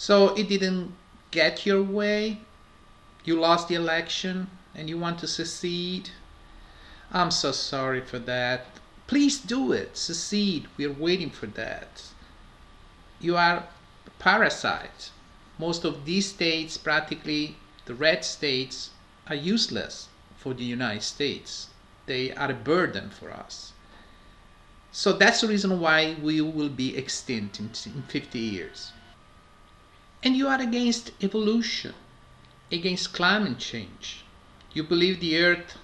So it didn't get your way. You lost the election and you want to secede. I'm so sorry for that. Please do it. Secede. We're waiting for that. You are a parasite. Most of these states, practically the red states, are useless for the United States. They are a burden for us. So that's the reason why we will be extinct in 50 years. And you are against evolution, against climate change. You believe the Earth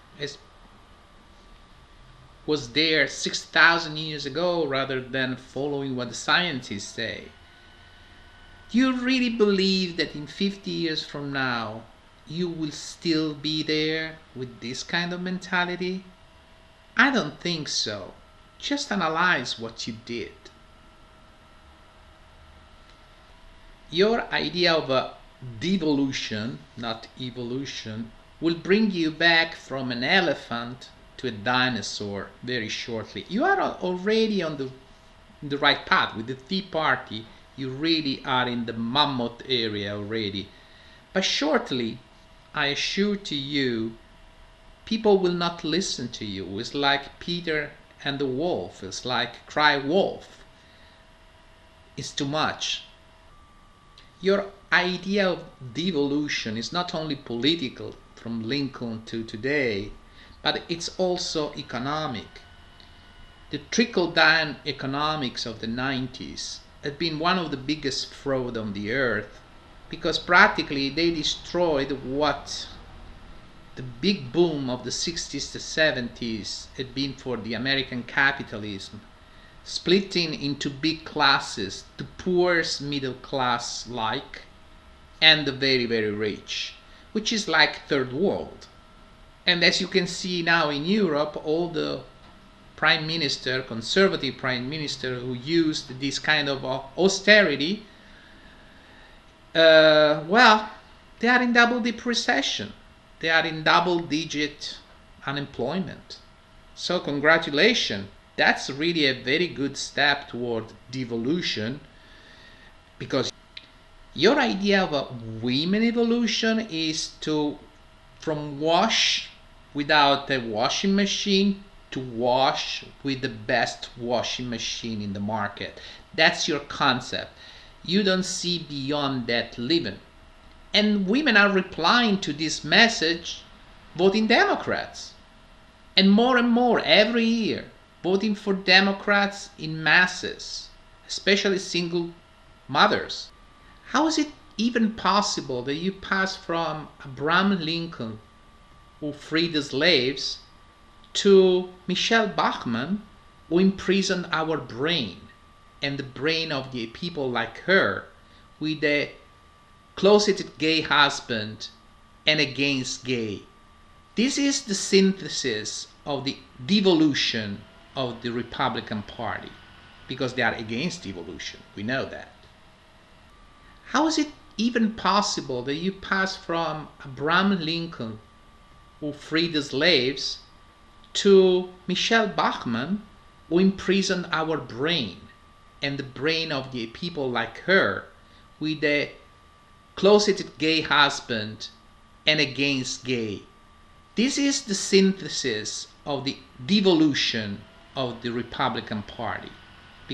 was there 6,000 years ago rather than following what the scientists say. Do you really believe that in 50 years from now you will still be there with this kind of mentality? I don't think so. Just analyze what you did. Your idea of a devolution, not evolution, will bring you back from an elephant to a dinosaur very shortly. You are already on the right path. With the Tea Party, you really are in the mammoth area already. But shortly, I assure to you, people will not listen to you. It's like Peter and the wolf. It's like cry wolf. It's too much. Your idea of devolution is not only political from Lincoln to today, but it's also economic. The trickle-down economics of the 90s had been one of the biggest fraud on the earth, because practically they destroyed what the big boom of the 60s to 70s had been for the American capitalism, splitting into big classes, the poor's middle class like, and the very, very rich, which is like third world. And as you can see now in Europe, all the prime minister, conservative prime minister who used this kind of austerity, well, they are in double-dip recession. They are in double-digit unemployment. So congratulations. That's really a very good step toward devolution, because your idea of a women evolution is to from wash without a washing machine to wash with the best washing machine in the market. That's your concept. You don't see beyond that living. And women are replying to this message, voting Democrats. And more every year, voting for Democrats in masses, especially single mothers. How is it even possible that you pass from Abraham Lincoln, who freed the slaves, to Michelle Bachmann, who imprisoned our brain and the brain of the people like her with a closeted gay husband and against gay? This is the synthesis of the devolution of the Republican Party, because they are against evolution. We know that. How is it even possible that you pass from Abraham Lincoln, who freed the slaves, to Michelle Bachmann, who imprisoned our brain and the brain of the people like her with a closeted gay husband and against gay? This is the synthesis of the devolution of the Republican Party,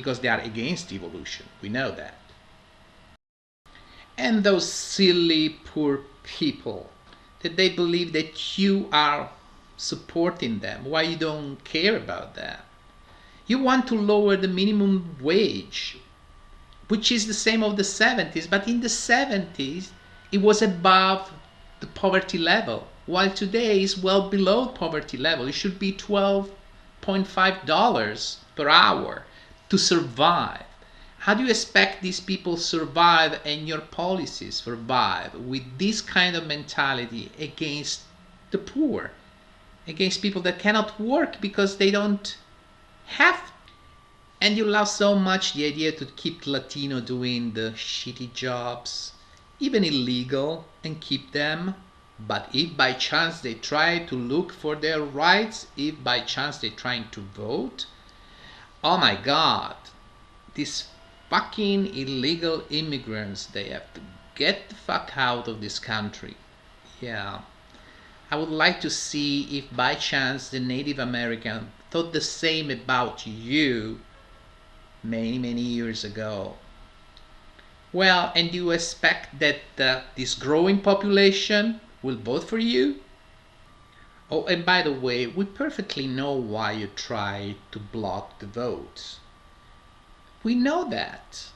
because they are against evolution. We know that. And those silly poor people, that they believe that you are supporting them. Why you don't care about that? You want to lower the minimum wage, which is the same of the 70s, but in the 70s it was above the poverty level, while today is well below poverty level. It should be $12.5 per hour to survive. How do you expect these people survive and your policies survive with this kind of mentality against the poor, against people that cannot work because they don't have? And you love so much the idea to keep Latino doing the shitty jobs, even illegal, and keep them. But if by chance they try to look for their rights, if by chance they're trying to vote, oh my God, these fucking illegal immigrants. They have to get the fuck out of this country. Yeah. I would like to see if by chance the Native American thought the same about you many years ago. Well, and you expect that this growing population will vote for you? Oh, and by the way, we perfectly know why you try to block the votes. We know that.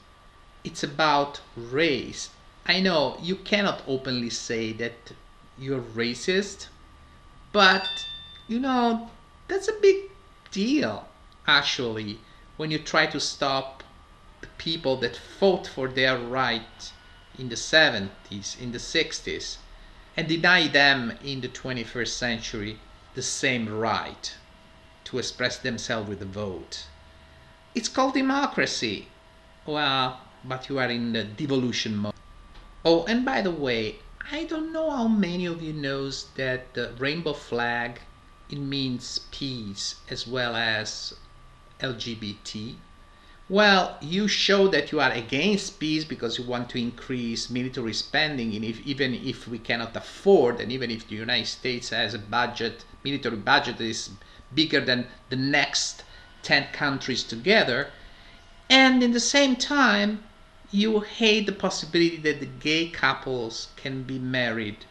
It's about race. I know you cannot openly say that you're racist, but that's a big deal, actually, when you try to stop the people that fought for their right in the 70s, in the 60s, and deny them in the 21st century the same right to express themselves with the vote. It's called democracy. Well, but you are in the devolution mode. Oh, and by the way, I don't know how many of you knows that the rainbow flag, it means peace as well as LGBT. Well, you show that you are against peace because you want to increase military spending, and even if we cannot afford, and even if the United States has a budget, military budget is bigger than the next 10 countries together, and in the same time, you hate the possibility that the gay couples can be married,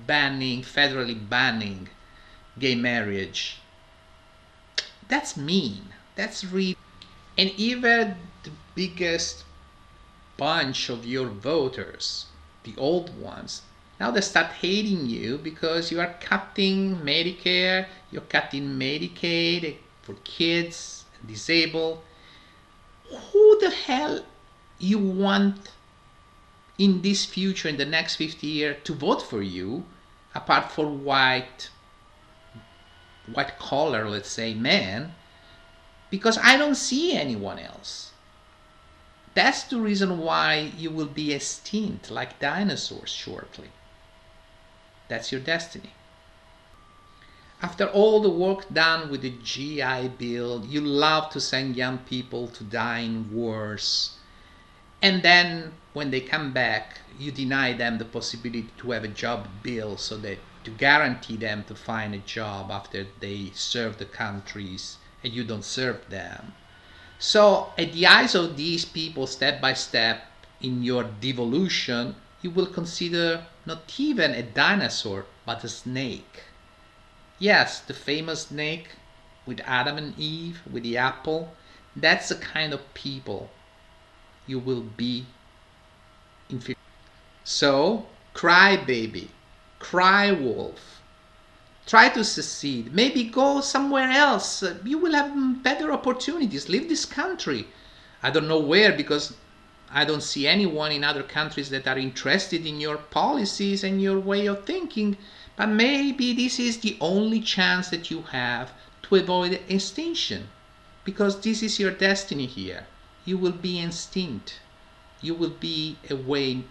federally banning gay marriage. That's mean. That's really... And even the biggest bunch of your voters, the old ones, now they start hating you because you are cutting Medicare, you're cutting Medicaid for kids, disabled. Who the hell you want in this future, in the next 50 years, to vote for you, apart from white collar, let's say, man? Because I don't see anyone else. That's the reason why you will be extinct like dinosaurs shortly. That's your destiny. After all the work done with the GI Bill, you love to send young people to die in wars. And then when they come back, you deny them the possibility to have a job bill so that to guarantee them to find a job after they serve the countries and you don't serve them. So at the eyes of these people, step by step in your devolution, you will consider not even a dinosaur, but a snake. Yes, the famous snake with Adam and Eve, with the apple. That's the kind of people you will be in future. So, cry baby, cry wolf. Try to succeed. Maybe go somewhere else. You will have better opportunities. Leave this country. I don't know where, because I don't see anyone in other countries that are interested in your policies and your way of thinking. But maybe this is the only chance that you have to avoid extinction, because this is your destiny here. You will be extinct. You will be away